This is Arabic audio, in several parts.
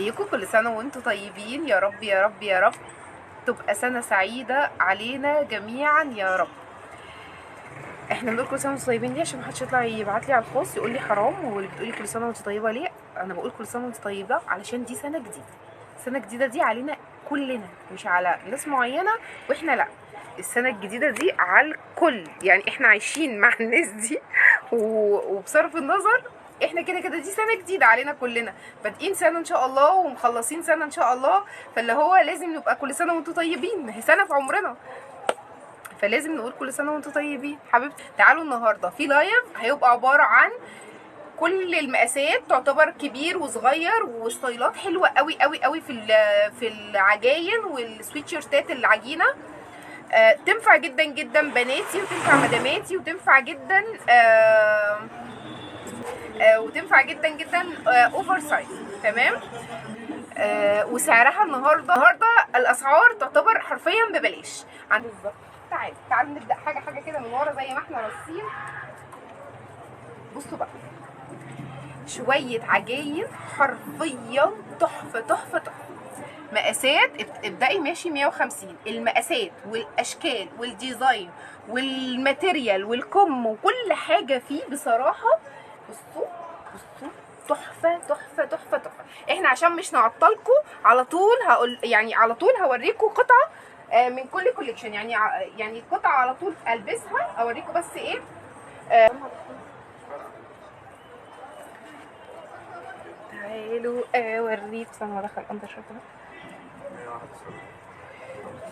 ازيكم؟ كل سنة وانتم طيبين، يا رب يا رب يا رب تبقى سنة سعيدة علينا جميعا يا رب. احنا بنقول كل سنة وانتم طيبين ليه؟ عشان محدش يطلع يبعت لي على الخاص يقول لي حرام واللي بتقولي كل سنة وانتم طيبة ليه. انا بقول كل سنة وانتم طيبة علشان دي سنة جديدة. السنة الجديدة دي علينا كلنا، مش على ناس معينة واحنا لا. السنة الجديدة دي على الكل، يعني احنا عايشين مع الناس دي وبصرف النظر احنا كده كده دي سنه جديده علينا كلنا، بادئين سنه ان شاء الله ومخلصين سنه ان شاء الله، فاللي هو لازم نبقى كل سنه وانتم طيبين، ما هي سنه في عمرنا، فلازم نقول كل سنه وانتم طيبين. حبيبتي تعالوا النهارده في لايف هيبقى عباره عن كل المقاسات، تعتبر كبير وصغير، وستايلات حلوه قوي قوي قوي في العجاين والسويتشيرتات العجينه. تنفع جدا جدا بناتي، وتنفع مداماتي، وتنفع جدا وتنفع جدا جدا اوفر سايز. تمام. وسعرها النهارده الاسعار تعتبر حرفيا ببلاش عن بالظبط. تعالوا نبدا حاجه كده من ورا زي ما احنا راصين. بصوا بقى، شويه عجاين حرفيا تحفه تحفه تحفه. مقاسات ابدأي ماشي 150. المقاسات والاشكال والديزاين والماتيريال والكم وكل حاجه فيه بصراحه. بصوا تحفه تحفه تحفه تحفه. احنا عشان مش نعطلكم على طول على طول هوريكم قطعه من كل كوليكشن، يعني قطعه على طول البسها اوريكم بس ايه. تعالوا اوريكم ثانيه ادخل اندر شوت.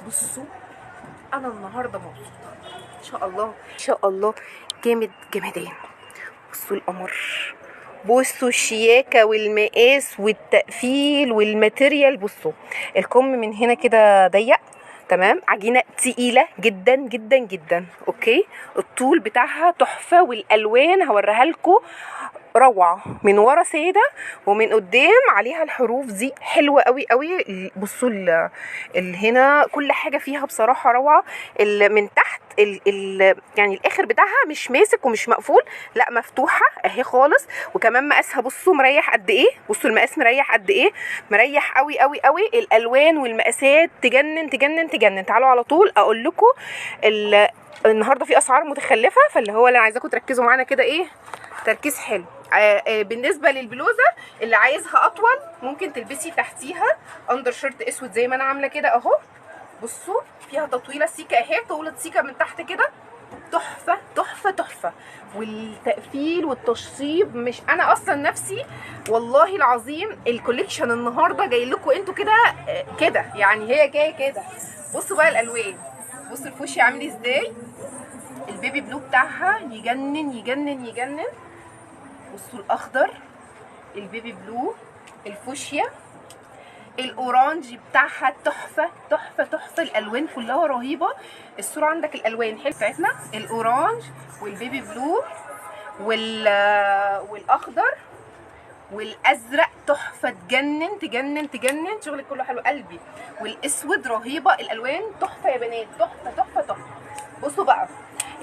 بصوا انا النهارده مبسوطه ان شاء الله ان شاء الله، جامد جمدان. بصوا القمر، بصوا الشياكه والمقاس والتقفيل والماتيريال. بصوا الكم من هنا كده ضيق، تمام، عجينه تقيله جدا جدا جدا. اوكي، الطول بتاعها تحفه، والالوان هوريها لكم روعه، من ورا ساده ومن قدام عليها الحروف دي حلوه قوي قوي. بصوا هنا كل حاجه فيها بصراحه روعه. من تحت يعني الاخر بتاعها مش ماسك ومش مقفول، لا مفتوحه اهي خالص. وكمان مقاسها بصوا مريح قد ايه، بصوا المقاس مريح قد ايه، مريح قوي قوي قوي. الالوان والمقاسات تجنن تجنن تجنن. تعالوا على طول اقول لكم النهارده في اسعار متخلفه، فاللي هو اللي عايزاكم تركزوا معانا كده ايه، تركيز حلو. بالنسبه للبلوزه اللي عايزها اطول ممكن تلبسي تحتيها اندر شيرت اسود زي ما انا عامله كده اهو. بصوا فيها تطويله سيكه اهي، طولت سيكه من تحت كده، تحفه تحفه تحفه. والتقفيل والتشطيب، مش انا اصلا نفسي والله العظيم الكوليكشن النهارده جاي لكم انتوا كده كده، يعني هي جايه كده. بصوا بقى الالوان، بصوا الفوشيا عامل ازاي، البيبي بلو بتاعها يجنن يجنن يجنن. بصوا الاخضر، البيبي بلو، الفوشيا، الاورانج بتاعها تحفه تحفه تحفه. الالوان كلها رهيبه. الصوره عندك الالوان حلوه بتاعتنا، الاورانج والبيبي بلو والاخضر والازرق تحفه، تجنن تجنن تجنن. شغلك كله حلو قلبي. والاسود رهيبه. الالوان تحفه يا بنات، تحفه تحفه تحفه. بصوا بقى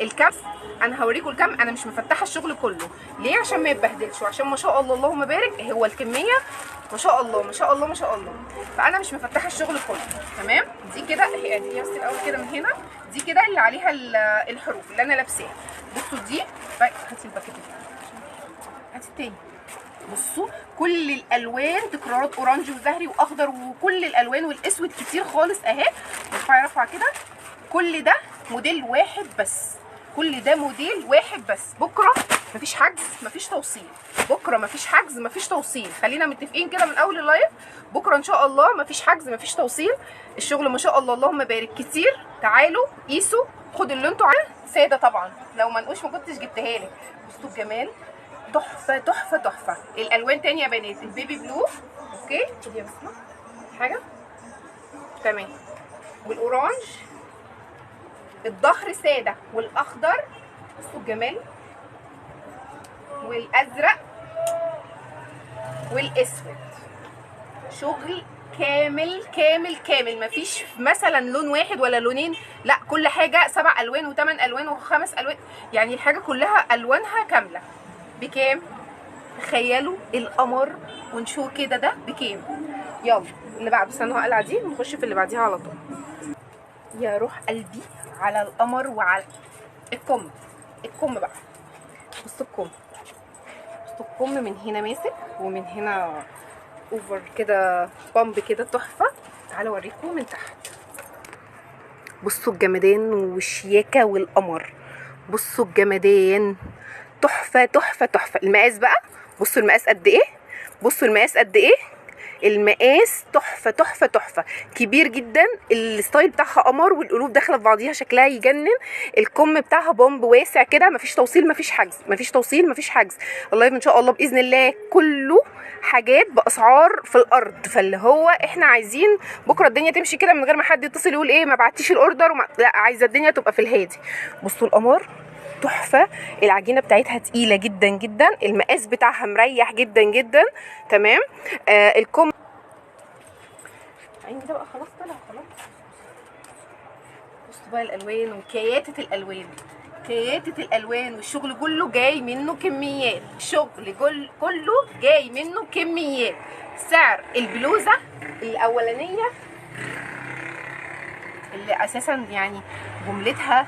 الكم، انا هوريكم الكم. انا مش مفتحه الشغل كله ليه؟ عشان ما يتبهدلش، وعشان ما شاء الله اللهم بارك هو الكميه ما شاء الله ما شاء الله ما شاء الله، فانا مش مفتحه الشغل كله. تمام. دي كده هي بس الاول كده من هنا، دي كده اللي عليها الحروف اللي انا لابساها. بصوا دي هاتي الباكيت، هاتي التاني. بصوا كل الالوان تكرارات، اورانج وزهري واخضر وكل الالوان، والاسود كتير خالص اهي. ارفعي رفعه كده. كل ده موديل واحد بس، كل ده موديل واحد بس. بكره مفيش حجز مفيش توصيل، بكره مفيش حجز مفيش توصيل، خلينا متفقين كده من اول اللايف. بكره ان شاء الله مفيش حجز مفيش توصيل. الشغل ما شاء الله اللهم بارك كتير. تعالوا قيسوا، خدوا اللي انتوا عايزينه. ساده طبعا، لو منقوش ما كنتش جبتها لك. بصوا الجمال، تحفه تحفه تحفه. الالوان تاني يا بنات، البيبي بلو، اوكي خدي يا بسمه حاجه، تمام، والاورانج، الظهر ساده، والاخضر، بصوا الجمال، والازرق والاسود. شغل كامل كامل كامل، مفيش مثلا لون واحد ولا لونين، لا كل حاجه 7 الوان و8 الوان و5 الوان، يعني الحاجه كلها الوانها كامله. بكام؟ تخيلوا القمر ونشوف كده ده بكام؟ يلا اللي بعده، استنوا هقلع دي ونخش في اللي بعديها على طول. يا روح قلبي على القمر وعلى الكم. الكم بقى، بصوا الكم، بصوا الكم من هنا ماسك ومن هنا اوفر كده، بامب كده تحفه. تعالوا اوريكم من تحت. بصوا الجمدان والشياكه والقمر، بصوا الجمدان، تحفه تحفه تحفه. المقاس بقى، بصوا المقاس قد ايه، بصوا المقاس قد ايه، المقاس تحفه تحفه تحفه، كبير جدا. الستايل بتاعها قمر والقلوب داخله في بعضيها، شكلها يجنن. الكم بتاعها بومب واسع كده، مفيش توصيل مفيش حجز، مفيش توصيل مفيش حجز. الله ان شاء الله باذن الله كله حاجات باسعار في الارض. فاللي هو احنا عايزين بكره الدنيا تمشي كده من غير ما حد يتصل يقول ايه ما بعتيش الاوردر لا، عايزه الدنيا تبقى في الهادي. بصوا القمر تحفه، العجينه بتاعتها تقيله جدا جدا، المقاس بتاعها مريح جدا جدا. تمام. الكم عيني ده بقى خلاص طلع خلاص. بصوا بقى الالوان وكياتة الالوان، كياتة الالوان، والشغل كله جاي منه كميات، الشغل كله جاي منه كميات. سعر البلوزه الاولانيه اللي اساسا يعني جملتها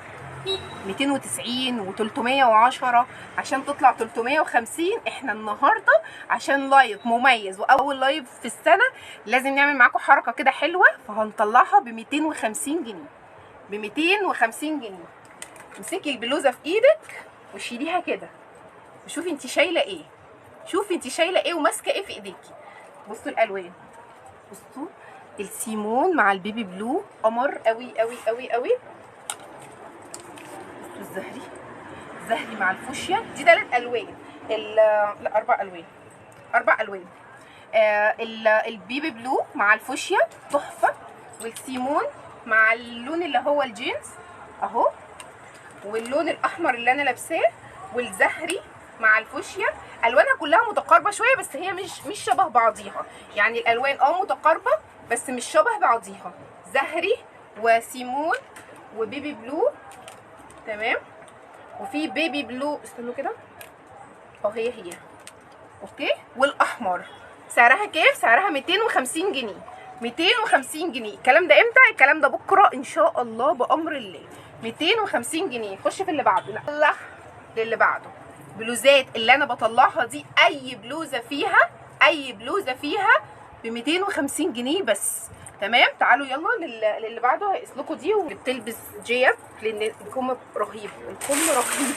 290 و310 عشان تطلع 350. احنا النهارده عشان لايف مميز واول لايف في السنه لازم نعمل معاكم حركه كده حلوه، فهنطلعها ب 250 جنيه، ب 250 جنيه. امسكي البلوزه في ايدك وشيليها كده وشوفي انت شايله ايه، شوفي انت شايله ايه وماسكه ايه في ايديكي. بصوا الالوان، بصوا السيمون مع البيبي بلو قمر قوي قوي قوي قوي. الزهري، زهري مع الفوشيا، دي 3 الوان، لا 4 الوان، 4 الوان. البيبي بلو مع الفوشيا تحفه، والسيمون مع اللون اللي هو الجينز اهو، واللون الاحمر اللي انا لابساه، والزهري مع الفوشيا. الوانها كلها متقاربه شويه بس هي مش شبه بعضيها، يعني الالوان متقاربه بس مش شبه بعضيها. زهري وسيمون وبيبي بلو، تمام. وفي بيبي بلو، استنوا كده هي اوكي. والاحمر سعرها كام؟ سعرها 250 جنيه، 250 جنيه. الكلام ده امتى؟ الكلام ده بكره ان شاء الله بامر الله. 250 جنيه. خش في اللي بعده، لا للي بعده. بلوزات اللي انا بطلعها دي، اي بلوزه فيها، اي بلوزه فيها ب 250 جنيه بس. تمام. تعالوا يلا للي بعده. هقيس لكم دي واللي بتلبس جيب لان الكم رهيب، الكم رهيب.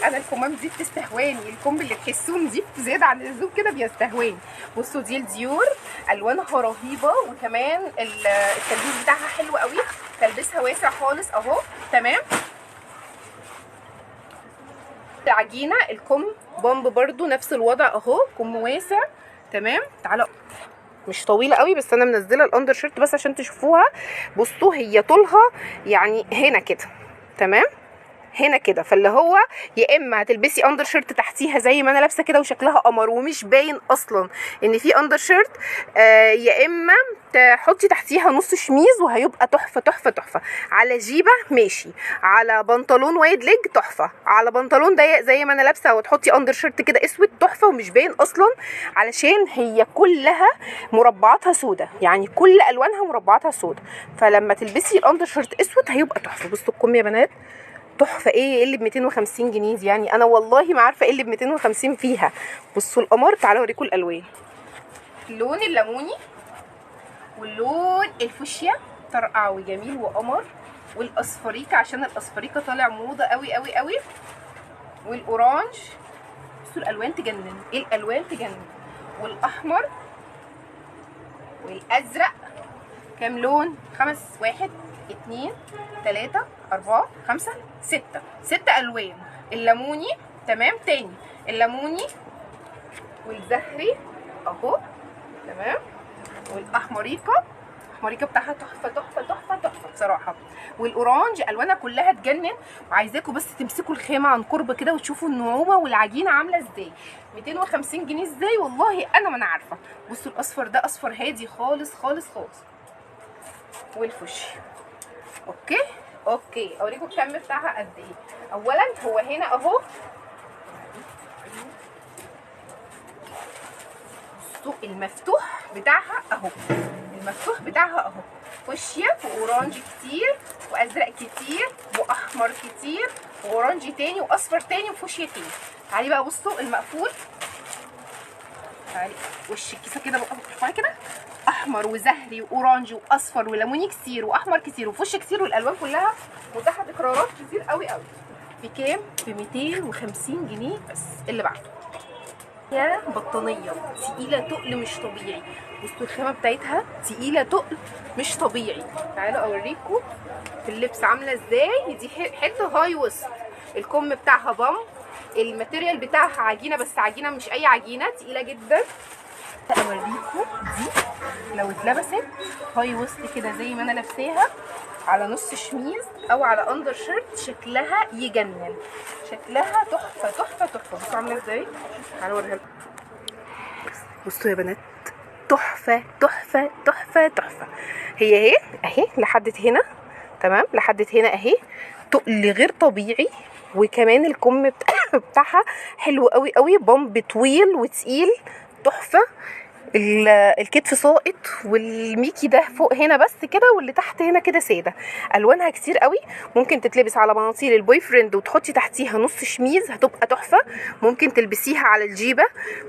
انا الكمام دي بتستهواني، الكم اللي تحسوهم دي زياده عن اللزوم كده بيستهواني. بصوا دي الديور، الوانها رهيبه، وكمان التلبيس بتاعها حلو قوي، تلبسها واسع خالص اهو. تمام. العجينه الكم بامب برضو نفس الوضع اهو، كم واسع. تمام. تعالوا، مش طويله قوي بس انا منزله الاندر شيرت بس عشان تشوفوها. بصوا هي طولها يعني هنا كده، تمام، هنا كده. فاللي هو يا اما هتلبسي اندر شيرت تحتيها زي ما انا لابسه كده وشكلها قمر ومش باين اصلا ان في اندر شيرت، يا اما تحطي تحتيها نص شميز وهيبقى تحفه تحفه تحفه. على جيبه ماشي، على بنطلون وايد ليج تحفه، على بنطلون ضيق زي ما انا لابسه وتحطي اندر شيرت كده اسود تحفه ومش باين اصلا، علشان هي كلها مربعاتها سودا، يعني كل الوانها مربعاتها سودا. فلما تلبسي الاندر شيرت اسود هيبقى تحفه. بصوا الكم يا بنات تحفه. ايه اللي ب 250 جنيه دي؟ يعني انا والله ما عارفه ايه اللي ب 250 فيها. بصوا القمر. تعالوا اوريكم الالوان. اللون الليموني واللون الفوشيا طرقع وجميل وقمر، والاصفريكه عشان الاصفريكه طالع موضه قوي قوي قوي، والاورانج. بصوا الالوان تجنن، ايه الالوان تجنن. والاحمر والازرق. كام لون؟ 5 1 2 3 4 5 6 الوان. الليموني، تمام، تاني الليموني والزهري اهو، تمام، والاحمريكه، الاحمريكه بتاعها تحفه تحفه تحفه تحفه بصراحه، والاورانج. الوانها كلها تجنن. وعايزاكم بس تمسكوا الخامه عن قرب كده وتشوفوا النعومه والعجينه عامله ازاي. 250 جنيه ازاي؟ والله انا ما انا عارفه. بصوا الاصفر ده اصفر هادي خالص خالص خالص، والفوشي. اوكي اوريكم الكم بتاعها قد ايه. اولا هو هنا اهو، بصوا المفتوح بتاعها اهو، المفتوح بتاعها اهو، فوشيا واورانج كتير وازرق كتير واحمر كتير واورانج تاني واصفر تاني وفوشيا تاني. تعالي بقى بصوا المقفول، تعالي وش الكيسه كده بقى ارفعي كده، احمر وزهري واورانج واصفر وليموني كتير واحمر كتير وفوش كتير والالوان كلها متاحه بقرارات كتير قوي قوي. بكام؟ ب 250 جنيه بس. اللي بعده يا بطانيه تقيله تقل مش طبيعي. بصوا الخامه بتاعتها تقيله تقل مش طبيعي. تعالوا اوريكم في اللبس عامله ازاي. دي حته هاي وسط، الكم بتاعها بامب، الماتيريال بتاعها عجينه بس عجينه مش اي عجينه، تقيله جدا. اوريكم دي لو اتلبست هاي وسط كده زي ما انا لابساها على نص شميز او على اندر شيرت شكلها يجنن، شكلها تحفه تحفه تحفه. بصوا عامله ازاي، تعالوا اوريها لكم. بصوا يا بنات تحفه تحفه تحفه تحفه. هي اهي لحد هنا تمام، لحد هنا اهي، تقل غير طبيعي، وكمان الكم بتاعها حلو قوي قوي، بامب طويل وتقيل تحفه. الكتف ساقط والميكي ده فوق هنا بس كده، واللي تحت هنا كده ساده. الوانها كتير قوي، ممكن تتلبس على بناطيل البوي فريند وتحطي تحتيها نص شميز هتبقى تحفه، ممكن تلبسيها على الجيبه،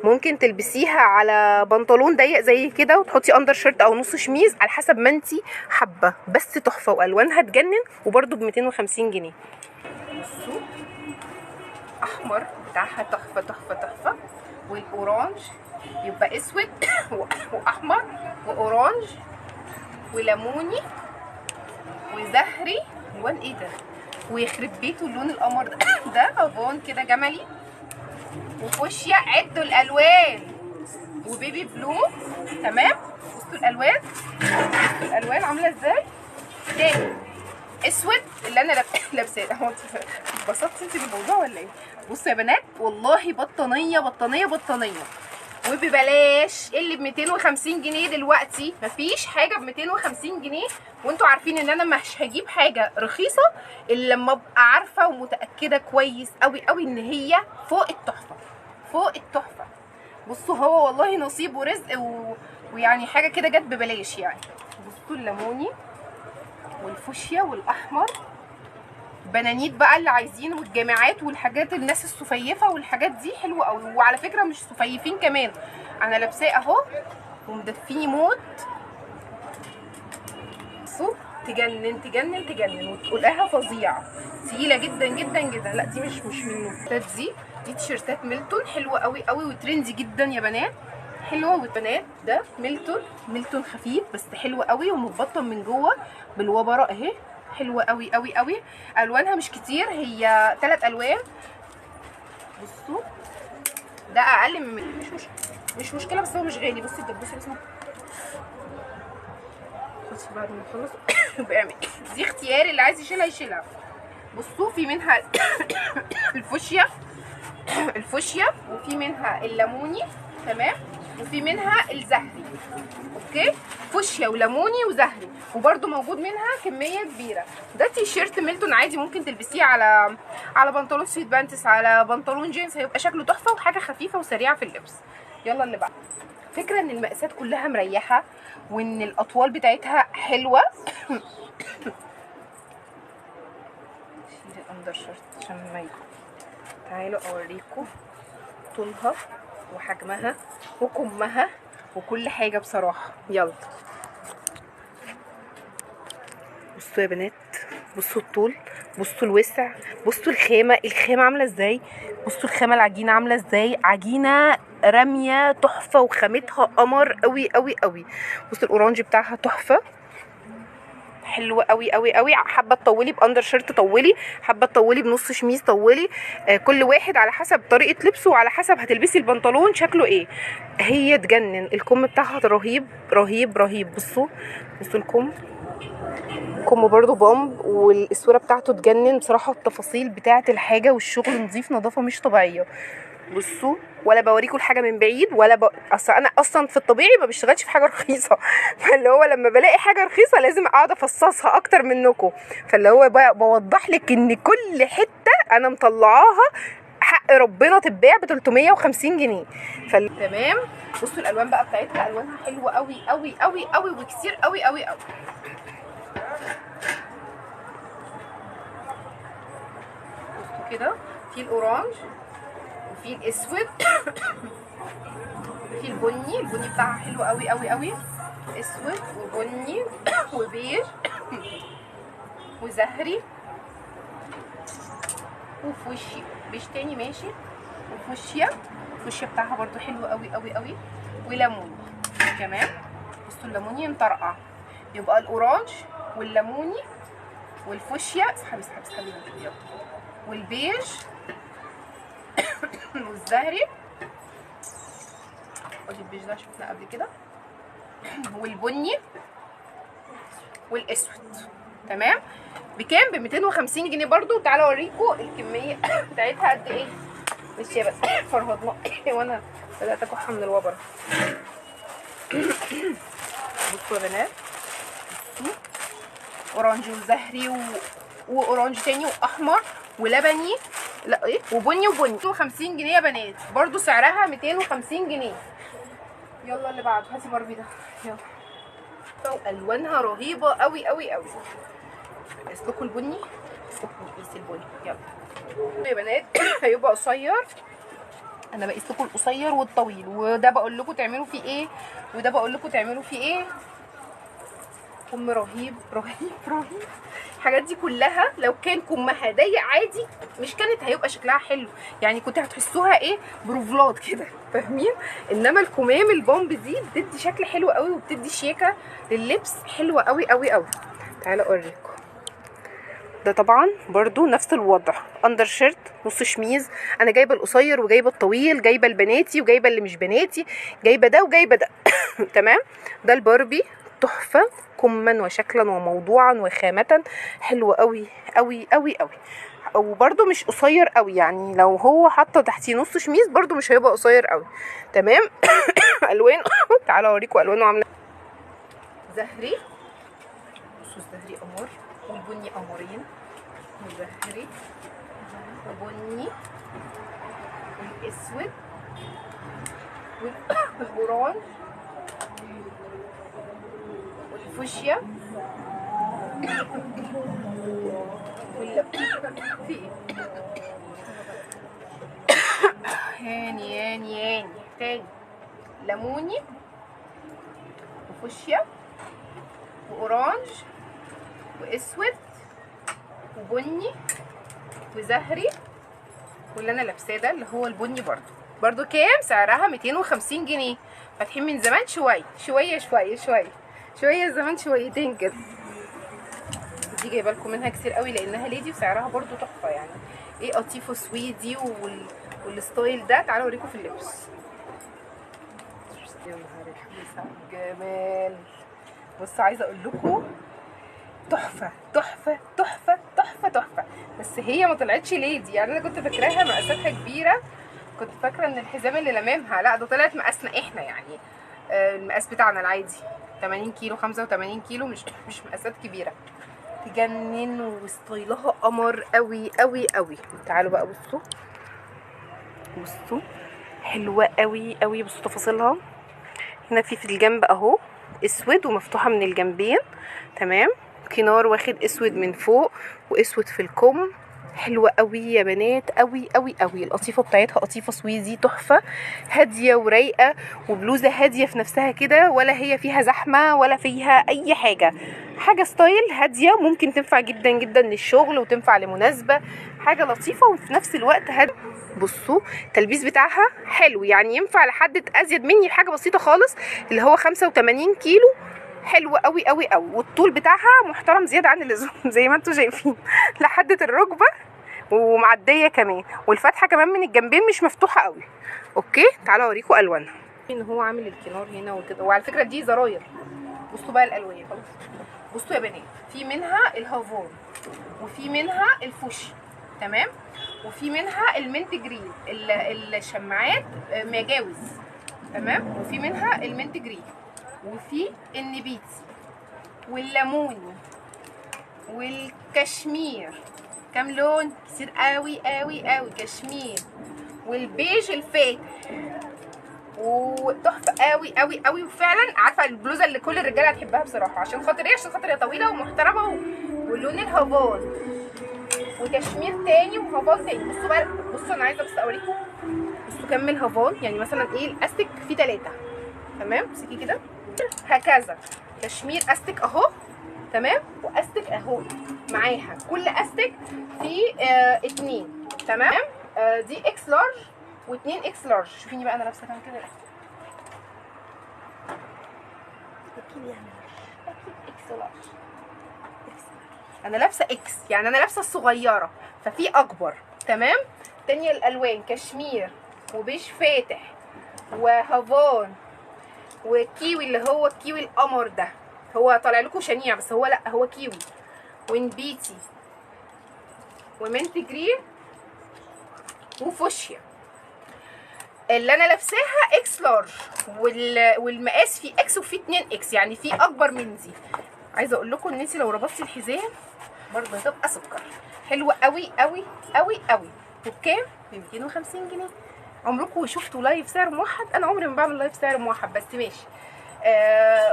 ممكن تلبسيها على بنطلون ضيق زي كده وتحطي اندر شيرت او نص شميز على حسب ما انتي حابه، بس تحفه والوانها تجنن وبرده ب 250 جنيه. بصوا احمر بتاعها تحفه تحفه تحفه، والاورانج يبقى اسود واحمر واورانج وليموني وزهري. الوان ايه ده، ويخرب بيته اللون القمر ده ده افون كده جملي وفوشيا. عدوا الالوان وبيبي بلو تمام. بصوا الالوان، بصوا الالوان عامله ازاي. تاني اسود اللي انا لابساه ده. هو اتبسطتي انت بالموضوع ولا ايه؟ بصوا يا بنات والله بطانيه بطانيه بطانيه وببلاش. اللي ب 250 جنيه دلوقتي مفيش حاجه ب 250 جنيه، وانتوا عارفين ان انا مش هجيب حاجه رخيصه الا لما ابقى عارفه ومتاكده كويس قوي قوي ان هي فوق التحفه فوق التحفه. بصوا هو والله نصيب ورزق ويعني حاجه كده جت ببلاش يعني. بصوا الليموني والفوشيا والاحمر، بنانيت بقى اللي عايزين، والجامعات والحاجات الناس السفيفه والحاجات دي حلوه قوي. وعلى فكره مش سفيفين كمان، انا لابساه اهو ومدفيني موت. بصوا تجنن تجنن تجنن وتقولها فظيعه، تقيله جدا جدا جدا. لا دي مش منه. دي تيشيرتات ميلتون حلوه قوي قوي وترندي جدا يا بنات، حلوه. والبنات ده ميلتون خفيف بس حلو قوي ومتبطن من جوه بالوبره اهي، حلوه قوي قوي قوي. الوانها مش كتير، هي 3 الوان. بصوا ده اقل من مش مشكله بس هو مش غالي. بصي الدبوسه اسمها، بصي بعد ما نخلص بيعمل دي اختياري، اللي عايز يشيلها يشيلها. بصوا في منها الفوشيا وفي منها الليموني تمام، وفي منها الزهري. اوكي، فوشيا وليموني وزهري، وبرده موجود منها كميه كبيره. ده تي شيرت ميلتون عادي، ممكن تلبسيه على بنطلون سويت بانتس، على بنطلون جينز، هيبقى شكله تحفه وحاجه خفيفه وسريعه في اللبس. يلا اللي بعد. فكره ان المقاسات كلها مريحه وان الاطوال بتاعتها حلوه. شيل الاندر شيرت عشان ما يجي. تعالوا اوريكم طولها وحجمها وكمها وكل حاجه بصراحه. يلا بصوا يا بنات، بصوا الطول، بصوا الوسع، بصوا الخامه عامله ازاي، بصوا الخامه العجينه عامله ازاي، عجينه راميه تحفه وخامتها قمر قوي قوي قوي. بصوا الاورانج بتاعها تحفه حلوه قوي قوي قوي. حابه تطولي باندر شيرت طولي، حابه تطولي بنص شميز طولي، كل واحد على حسب طريقه لبسه وعلى حسب هتلبسي البنطلون شكله ايه. هي تجنن، الكم بتاعها رهيب رهيب رهيب. بصوا الكم برضو بامب، والاسوره بتاعته تجنن بصراحه. التفاصيل بتاعه الحاجه والشغل نظيف نظافه مش طبيعيه. بصوا ولا بوريكم الحاجه من بعيد ولا انا اصلا في الطبيعي ما بشتغلش في حاجه رخيصه، فاللي هو لما بلاقي حاجه رخيصه لازم اقعد افصصها اكتر منكم، فاللي هو بوضح لك ان كل حته انا مطلعاها وحق ربنا تتباع ب 350 جنيه. تمام. بصوا الالوان بقى بتاعتها، الوانها حلوه قوي قوي قوي قوي وكتير قوي قوي قوي. بصوا كده، في الاورانج وفي الاسود وفي البني بتاعها حلو قوي قوي قوي، اسود وبني وبيج وزهري وفوشي بيج تاني ماشي، وفوشيا بتاعها برضو حلو قوي قوي قوي، وليموني كمان. بصوا الليموني مطرقع، يبقى الاورانج والليموني والفوشيا اسحبي يلا، والبيج والزهري، ادي البيج ده شفناه قبل كده، والبني والاسود. تمام. بكام؟ ب 250 جنيه برضو. تعالوا اوريكم الكميه بتاعتها قد ايه. مش يا بس فرهضنا وانا بدات اكح من الوبر. بصوا يا بنات، اورانج وزهري واورانج تاني واحمر ولبني، لا ايه، وبني 250 جنيه يا بنات، برضو سعرها 250 جنيه. يلا اللي بعده، هاتي باربي ده يلا. والوانها رهيبه قوي قوي قوي. بقيس لكم البني، بقيس البني يلا يا بنات. هيبقى قصير، انا بقيس لكم القصير والطويل، وده بقول لكم تعملوا فيه ايه، وده بقول لكم تعملوا فيه ايه. كم رهيب رهيب رهيب. الحاجات دي كلها لو كان كمها ضيق عادي مش كانت هيبقى شكلها حلو، يعني كنت هتحسوها ايه، بروفلات كده، فاهمين؟ انما الكمام البومب دي بتدي شكل حلو قوي وبتدي شياكه لللبس حلوه قوي قوي قوي. تعالى اوريكم. ده طبعا برضو نفس الوضع، اندر شيرت نص شميز. انا جايبه القصير وجايبه الطويل، جايبه البناتي وجايبه اللي مش بناتي، جايبه ده وجايبه ده. تمام. ده الباربي تحفه كما وشكلا وموضوعا وخامه، حلوه قوي قوي قوي قوي. وبرده مش قصير قوي، يعني لو هو حاطه تحتيه نص شميز برده مش هيبقى قصير قوي. تمام. الوان تعالوا اوريكم الوانه عامله. زهري، بصوا الزهري قمر، والبني قمرين، وزهري وبني والاسود والاورانج والفوشيا في ايه هاني تاني، ليموني وفوشيا واورانج واسود وبني وزهري، واللي انا لابساه ده اللي هو البني برضو كام؟ سعرها 250 جنيه. فاتحين من زمان شويه زمان شويتين كده. دي جايبه لكم منها كتير قوي لانها ليدي وسعرها برضو تحفه، يعني ايه، قطيفه سويدي والستايل ده. تعالوا اوريكم في اللبس. يا نهار اسود جمال. بصوا عايزه اقول لكم تحفه تحفه تحفه تحفه تحفه، بس هي ما طلعتش ليدي، يعني انا كنت فاكراها مقاساتها كبيره، كنت فاكره ان الحزام اللي لمامها، لا ده طلعت مقاسنا احنا، يعني المقاس بتاعنا العادي 80 كيلو 85 كيلو، مش مقاسات كبيره. تجنن وستايلها قمر قوي قوي قوي. تعالوا بقى بصوا حلوه قوي قوي. بصوا تفاصيلها هنا، في الجنب اهو اسود ومفتوحه من الجنبين. تمام. كنار واخد اسود من فوق واسود في الكم، حلوه قوي يا بنات قوي قوي قوي. القطيفه بتاعتها قطيفه سويزي تحفه، هاديه ورايقه، وبلوزه هاديه في نفسها كده، ولا هي فيها زحمه ولا فيها اي حاجه ستايل هاديه، ممكن تنفع جدا جدا للشغل وتنفع لمناسبه، حاجه لطيفه وفي نفس الوقت هاديه. بصوا التلبيس بتاعها حلو، يعني ينفع لحد ازيد مني بحاجه بسيطه خالص، اللي هو 85 كيلو، حلو قوي قوي قوي. والطول بتاعها محترم زياده عن اللزوم زي ما انتم شايفين لحد الركبه ومعديه كمان، والفتحه كمان من الجنبين مش مفتوحه قوي. اوكي تعالوا اوريكم الوانها. ان هو عامل الكنار هنا وكده، وعلى فكره دي زراير. بصوا بقى الالوان خلاص. بصوا يا بنات، في منها الهافون، وفي منها الفوشي، تمام، وفي منها المنت جرين الشماعات مجاوز، تمام، وفي منها المنت جرين، وفي النبيتي والليموني والكشمير. كام لون؟ كتير قوي قوي قوي. كشمير والبيج الفاتح وتحفه قوي قوي قوي. وفعلا عارفه البلوزه اللي كل الرجاله هتحبها بصراحه، عشان خاطر ايه؟ عشان خاطر هي طويله ومحترمه واللون الهافان وكشمير تاني وهافان تاني. بصوا بقى، بصوا انا عايزه بس اوريكم. بصوا كم الهافان، يعني مثلا ايه الاستك فيه 3 تمام. امسكي كده هكذا. كشمير استك اهو تمام، واستك اهو معاها. كل استك فيه 2 تمام. دي اكس لارج و2 اكس لارج. شوفيني بقى انا لابسه كام كده. اكيد يعني اكيد اكس لارج. انا لابسه اكس، يعني انا لابسه الصغيره، ففي اكبر تمام. تانية الالوان كشمير وبيج فاتح وهافان وكيوي، اللي هو الكيوي القمر ده، هو طالع لكم شنيع بس هو لا، هو كيوي ونبيتي ومنت جرين وفوشيا. اللي انا لابساها اكس لارج، والمقاس فيه اكس وفيه 2 اكس، يعني فيه اكبر من دي. عايزه اقول لكم ان انت لو ربطتي الحزام برضه هتبقى سكر. حلوه قوي قوي قوي قوي. وبكام؟ ب 250 جنيه. عمركم شفتوا لايف سعر موحد؟ انا عمري ما بعمل لايف سعر موحد، بس ماشي.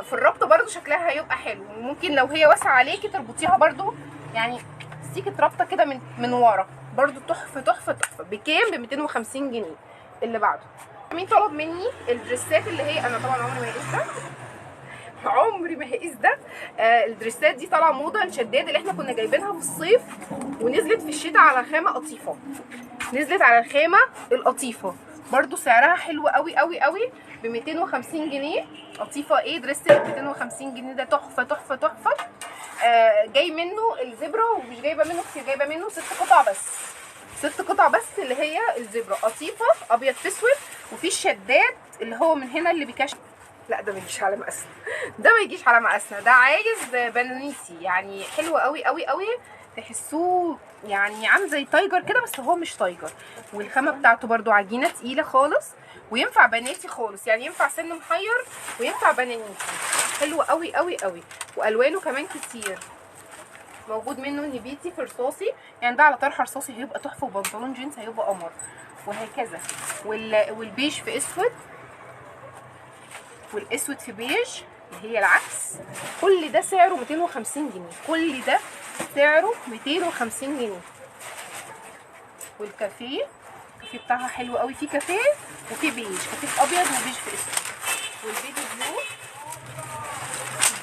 في الربط برضو شكلها هيبقى حلو. ممكن لو هي واسعه عليكي تربطيها برضو، يعني سيكه رابطه كده من ورا برضو. تحفه تحفه تحفه. بكام؟ ب 250 جنيه. اللي بعده، مين طلب مني الدريسات اللي هي، انا طبعا عمري ما هقيس ده عمري ما هقيس ده. الدريسات دي طالعه موضه، الشداد اللي احنا كنا جايبينها في الصيف ونزلت في الشتاء على خامه قطيفه. نزلت على الخامه القطيفه برضو، سعرها حلو قوي قوي قوي ب 250 جنيه. قطيفه ايه؟ دريس ب 250 جنيه. ده تحفه تحفه تحفه. جاي منه الزبره، ومش جايبه منه كتير، جايبه منه 6 قطع بس. 6 قطع بس اللي هي الزبره. قطيفه ابيض في اسود، وفي الشداد اللي هو من هنا اللي بيكشف. لا ده ما يجيش على مقاسنا، ده ما يجيش على مقاسنا، ده عايز بنانيسي. يعني حلو قوي قوي قوي. تحسوه يعني عامل زي تايجر كده، بس هو مش تايجر. والخامه بتاعته برده عجينه تقيله خالص، وينفع بناتي خالص، يعني ينفع سن محير وينفع بنانيسي. حلو قوي قوي قوي. والوانه كمان كتير. موجود منه نبيتي في رصاصي، يعني ده على طرحه رصاصي هيبقى تحفه، وبنطلون جينز هيبقى قمر، وهكذا. والبيج في اسود، والاسود في بيج اللي هي العكس. كل ده سعره 250 جنيه. كل ده سعره 250 جنيه. والكافيه، الكافيه بتاعها حلو قوي. في كافيه وفي بيج، كافيه في ابيض وبيج في اسود. والبيبي بلو،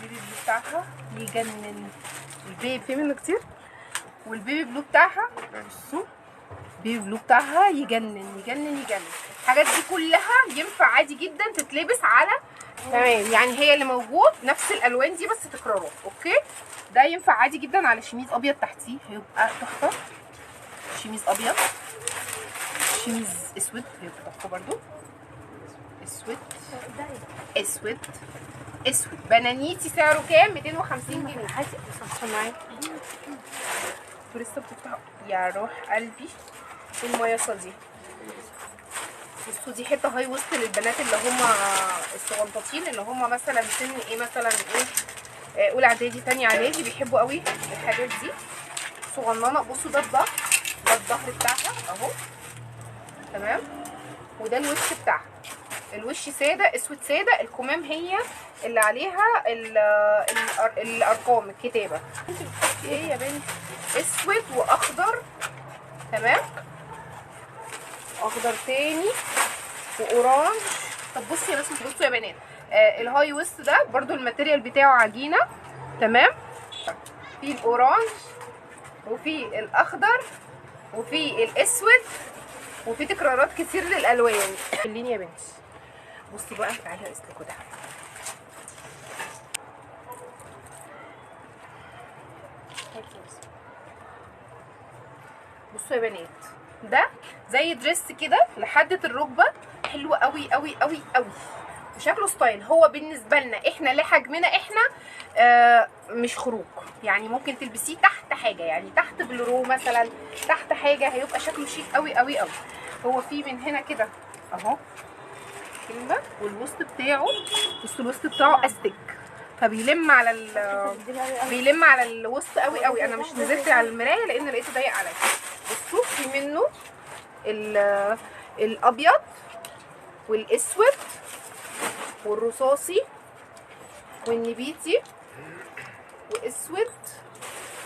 البيبي بلو بتاعها يجنن. البيبي في منه كتير. والبيبي بلو بتاعها بصوا، البيبي بلو بتاعها يجنن يجنن يجنن. الحاجات دي كلها ينفع عادي جدا تتلبس على تمام، يعني هي اللي موجود نفس الالوان دي بس تكرارات. اوكي، ده ينفع عادي جدا على شميز ابيض تحتيه هيبقى تحفه. شميز ابيض، شميز اسود هيبقى تحفه برده. اسود اسود اسود بنانيتي. سعره كام؟ 250 جنيه. عايزه اصلا معايا لسه بتفتح يا روح قلبي. المياسه دي بصوا، دي حته هاي وسط للبنات اللي هم الصغنطاطين، اللي هم مثلا سن ايه، مثلا ايه، اولى اعدادي تانية اعدادي، بيحبوا قوي الحاجات دي صغننه. بصوا ده الظهر، ده الظهر بتاعها اهو تمام. وده الوش بتاعها، الوش ساده اسود ساده. الكمام هي اللي عليها الارقام الكتابه. انت بتحطي ايه يا بنتي؟ اسود واخضر تمام، اخضر تاني واورانج. طب بصي يا بس، بصوا يا بنات، الهاي ويست ده برضو الماتيريال بتاعه عجينه تمام. في الاورانج وفي الاخضر وفي الاسود، وفي تكرارات كتير للالوان. خليني يا بنتي بصوا بقى، تعالي اقيس لكم ده. بصوا يا بنات، ده زي دريس كده لحد الركبه. حلو قوي قوي قوي قوي، وشكله ستايل. هو بالنسبه لنا احنا لحجمنا احنا مش خروج، يعني ممكن تلبسيه تحت حاجه، يعني تحت بلورو مثلا، تحت حاجه هيبقى شكله شيك قوي قوي قوي. هو فيه من هنا كده اهو كلمه، والوسط بتاعه بصوا الوسط بتاعه استك، فبيلم على بيلم على الوسط قوي قوي. انا مش نزلت على المرايه لان لقيته ضيق عليا. بصوا في منه الابيض والاسود والرصاصي والنبيتي واسود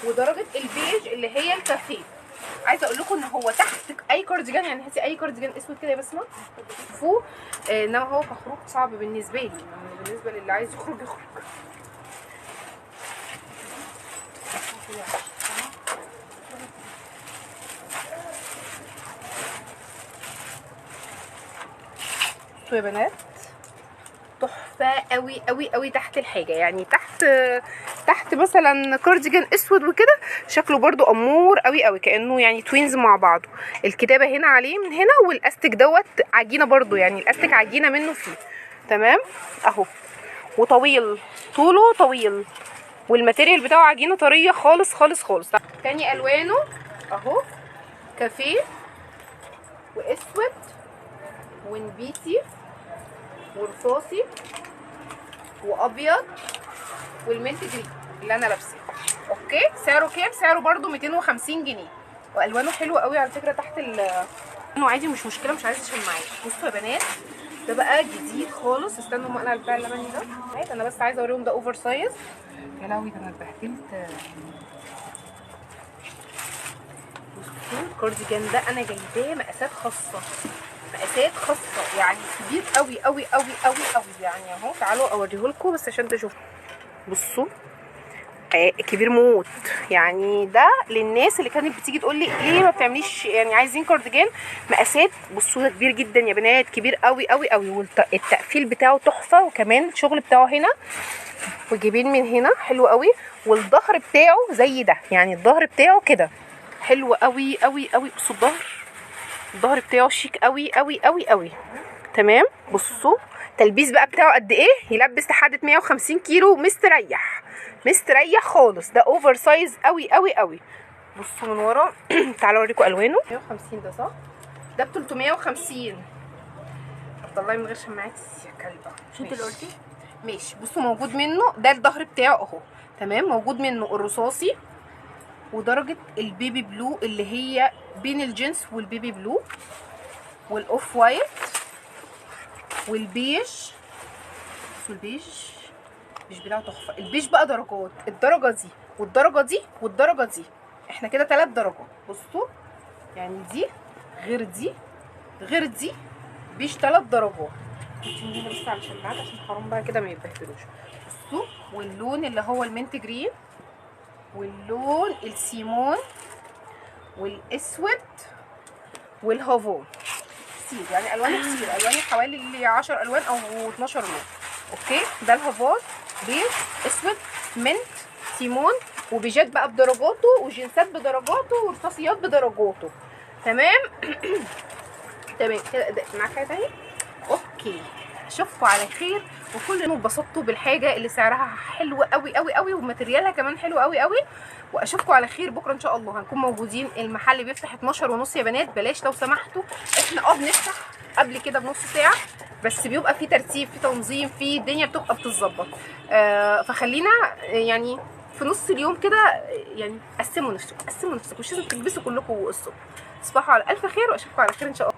ودرجه البيج اللي هي الكافيه. عايزه اقول لكم ان هو تحت اي كارديجان، يعني هاتي اي كارديجان اسود كده يا بسمه شوفوه. انما هو كخروج صعب بالنسبه لي، يعني بالنسبه للي عايز يخرج يخرج. بصوا يا بنات تحفه قوي قوي قوي تحت الحاجه، يعني تحت مثلا كارديجان اسود وكده شكله برضو امور قوي قوي كانه يعني توينز مع بعضه. الكتابه هنا عليه من هنا، والاستك دوت عجينه برضو، يعني الاستك عجينه منه فيه تمام اهو، وطويل طوله طويل، والماتيريال بتاعه عجينه طريه خالص خالص خالص. تاني الوانه اهو كافيه واسود ونبيتي ورصاصي وابيض والمنت جرين اللي انا لابساه. اوكي سعره كام؟ سعره برده 250 جنيه، والوانه حلوه قوي على فكره. تحت انه عادي مش مشكله، مش عايزه اشمعاه. بصوا يا بنات ده بقى جديد خالص. استنوا ما اقلع البتاع اللبني ده، انا بس عايزه اوريهم ده اوفر سايز. يا لهوي ده انا اتبهدلت. بصوا الكارديجان ده انا جايباه مقاسات خاصه، مقاسات خاصه يعني كبير قوي قوي قوي قوي قوي. يعني اهو تعالوا اوريهولكم بس عشان تشوفوا. بصوا كبير موت، يعني ده للناس اللي كانت بتيجي تقول لي ليه ما بتعمليش يعني عايزين كارديجان مقاسات. بصوا ده كبير جدا يا بنات، كبير قوي قوي قوي، والتقفيل بتاعه تحفه، وكمان الشغل بتاعه هنا وجيبين من هنا حلو قوي، والظهر بتاعه زي ده، يعني الظهر بتاعه كده حلو قوي قوي قوي. بصوا الظهر بتاعه شيك قوي قوي قوي قوي تمام. بصوا التلبيس بقى بتاعه قد ايه، يلبس لحد 150 كيلو مستريح مستريح خالص. ده اوفر سايز قوي قوي قوي. بصوا من ورا تعالوا اوريكم الوانه. 150 ده صح؟ ده ب 350. طلعي من غير شماعات يا كلبه. مش انت اللي قلتي؟ ماشي. بصوا موجود منه ده الظهر بتاعه اهو تمام، موجود منه الرصاصي ودرجه البيبي بلو اللي هي بين الجنس والبيبي بلو والاوف وايت والبيج. بصوا البيج بتاعه تحفه. البيج بقى درجات، الدرجه دي والدرجه دي والدرجه دي، احنا كده 3 درجات. بصوا يعني دي غير دي غير دي، بيج 3 درجات. هنا بس على الشماعات عشان حرام بقى كده ما يتبهدلوش. بصوا واللون اللي هو المنت جرين واللون السيمون والاسود والهافون كتير، يعني الوان كتير، الوان حوالي 10 الوان او 12 لون. اوكي ده الهافون بيج اسود منت سيمون، وبيجات بقى بدرجاته وجنسات بدرجاته ورصاصيات بدرجاته تمام. تمام كده معاك حاجه تاني؟ اوكي اشوفكم على خير، وكل انه اتبسطتوا بالحاجه اللي سعرها حلو قوي قوي قوي وماتريالها كمان حلو قوي قوي. واشوفكم على خير بكره ان شاء الله. هنكون موجودين، المحل بيفتح 12:30 يا بنات. بلاش لو سمحتوا، احنا بنفتح قبل كده بنص ساعه، بس بيبقى في ترتيب في تنظيم في الدنيا بتبقى بتتظبط. فخلينا يعني في نص اليوم كده يعني قسموا نفسكم، مش لازم تلبسوا كلكم الصبح. تصبحوا على الف خير واشوفكم على خير ان شاء الله.